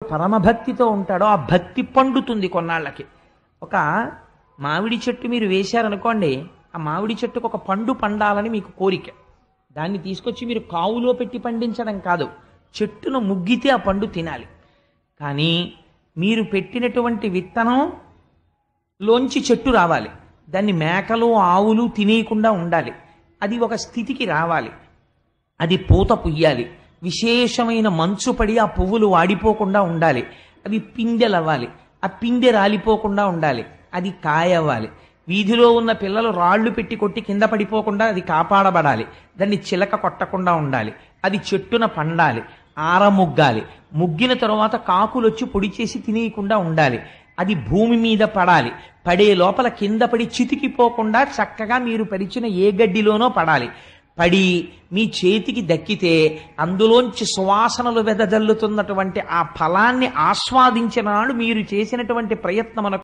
పరమభక్తితో ఉంటాడో ఆ భక్తి పండుతుంది కొన్నాళ్ళకి. ఒక మామిడి చెట్టు మీరు వేశారనుకోండి, ఆ మామిడి చెట్టుకు ఒక పండు పండాలని మీకు కోరిక. దాన్ని తీసుకొచ్చి మీరు కావులో పెట్టి పండించడం కాదు, చెట్టును ముగ్గితే ఆ పండు తినాలి. కానీ మీరు పెట్టినటువంటి విత్తనం లోంచి చెట్టు రావాలి, దాన్ని మేకలు ఆవులు తినేయకుండా ఉండాలి, అది ఒక స్థితికి రావాలి, అది పూత పుయ్యాలి, విశేషమైన మంచు పడి ఆ పువ్వులు వాడిపోకుండా ఉండాలి, అవి పిందెలవ్వాలి, ఆ పిందె రాలిపోకుండా ఉండాలి, అది కాయ అవ్వాలి, వీధిలో ఉన్న పిల్లలు రాళ్లు పెట్టి కొట్టి కింద పడిపోకుండా అది కాపాడబడాలి, దాన్ని చిలక కొట్టకుండా ఉండాలి, అది చెట్టున పండాలి, ఆరముగ్గాలి, ముగ్గిన తరువాత కాకులొచ్చి పొడి చేసి తినేయకుండా ఉండాలి, అది భూమి మీద పడాలి, పడే లోపల కింద పడి చితికిపోకుండా చక్కగా మీరు పరిచిన ఏ గడ్డిలోనో పడాలి, పడి మీ చేతికి దక్కితే అందులోంచి సువాసనలు వెదజల్లుతున్నటువంటి ఆ ఫలాన్ని ఆస్వాదించిన నాడు మీరు చేసినటువంటి ప్రయత్నమునకు